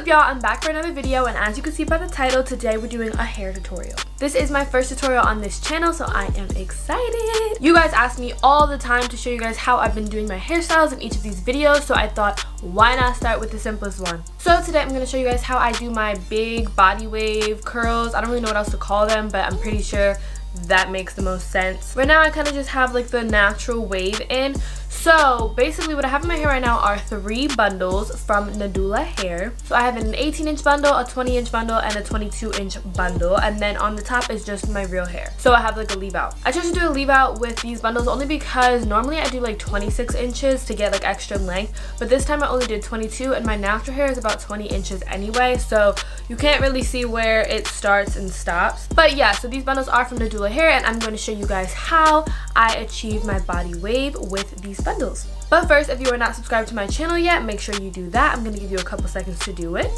up, y'all? I'm back for another video, and as you can see by the title, today we're doing a hair tutorial. This is my first tutorial on this channel, so I am excited. You guys ask me all the time to show you guys how I've been doing my hairstyles in each of these videos, so I thought, why not start with the simplest one? So today I'm going to show you guys how I do my big body wave curls. I don't really know what else to call them, but I'm pretty sure that makes the most sense. Right now I kind of just have like the natural wave in. So basically what I have in my hair right now are 3 bundles from Nadula hair. So I have an 18-inch bundle, a 20-inch bundle, and a 22-inch bundle, and then on the top is just my real hair. So I have like a leave out. I chose to do a leave out with these bundles only because normally I do like 26 inches to get like extra length, but this time I only did 22, and my natural hair is about 20 inches anyway, so you can't really see where it starts and stops. But yeah, so these bundles are from Nadula hair, and I'm going to show you guys how I achieve my body wave with these bundles. But first, if you are not subscribed to my channel yet, make sure you do that. I'm going to give you a couple seconds to do it.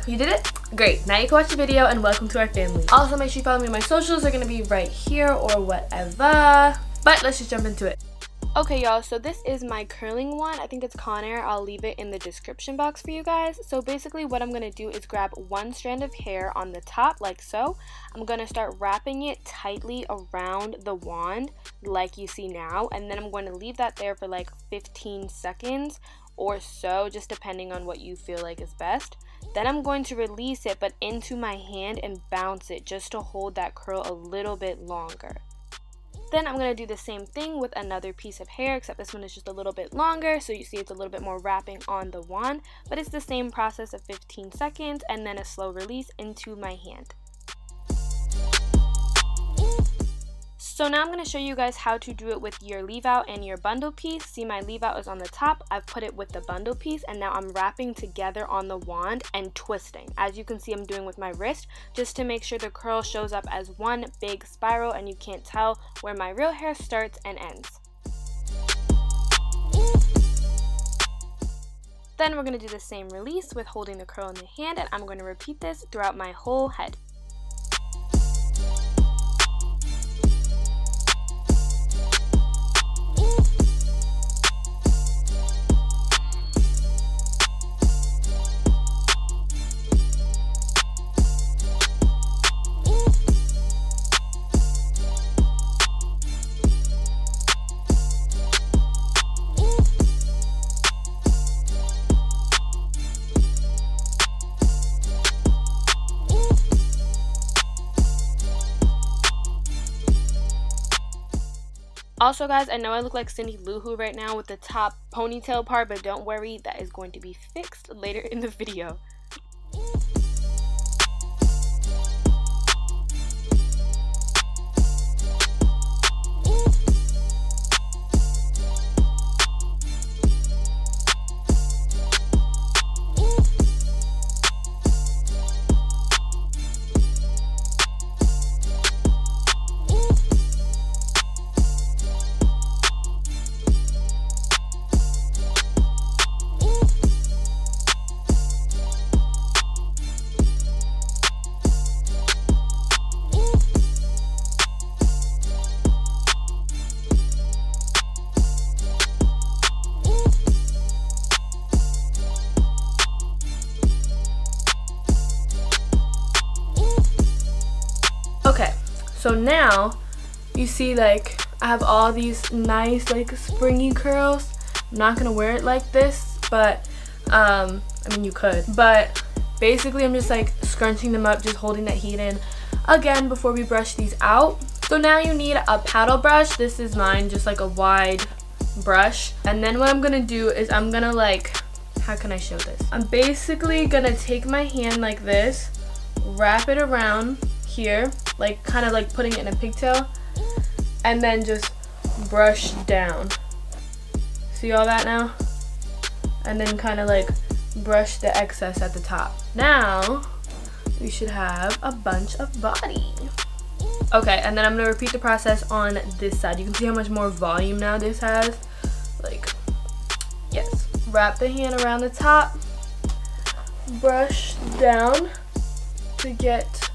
You did it? Great. Now you can watch the video, and welcome to our family. Also, make sure you follow me on my socials. They're going to be right here or whatever. But let's just jump into it. Okay, y'all, so this is my curling one. I think it's Conair. I'll leave it in the description box for you guys. So basically what I'm going to do is grab one strand of hair on the top like so. I'm going to start wrapping it tightly around the wand like you see now, and then I'm going to leave that there for like 15 seconds or so, just depending on what you feel like is best. Then I'm going to release it but into my hand and bounce it just to hold that curl a little bit longer. Then I'm going to do the same thing with another piece of hair, except this one is just a little bit longer, so you see it's a little bit more wrapping on the wand, but it's the same process of 15 seconds and then a slow release into my hand. So now I'm going to show you guys how to do it with your leave out and your bundle piece. See, my leave out is on the top. I've put it with the bundle piece, and now I'm wrapping together on the wand and twisting. As you can see, I'm doing with my wrist just to make sure the curl shows up as one big spiral and you can't tell where my real hair starts and ends. Then we're going to do the same release with holding the curl in the hand, and I'm going to repeat this throughout my whole head. Also guys, I know I look like Cindy Lou Who right now with the top ponytail part, but don't worry, that is going to be fixed later in the video. Okay, so now you see like I have all these nice like springy curls. I'm not gonna wear it like this, but I mean you could, but basically I'm just like scrunching them up, just holding that heat in again before we brush these out. So now you need a paddle brush. This is mine, just like a wide brush, and then what I'm gonna do is I'm gonna like, how can I show this? I'm basically gonna take my hand like this, wrap it around here, like kind of like putting it in a pigtail, and then just brush down. See all that now? And then kind of like brush the excess at the top. Now we should have a bunch of body. Okay, and then I'm gonna repeat the process on this side. You can see how much more volume now this has. Like, yes. Wrap the hand around the top, brush down to get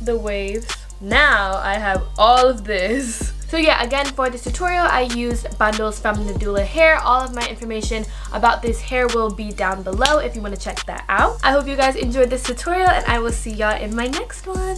the waves. Now I have all of this So yeah, again, for this tutorial I used bundles from Nadula hair. All of my information about this hair will be down below if you want to check that out. I hope you guys enjoyed this tutorial, and I will see y'all in my next one.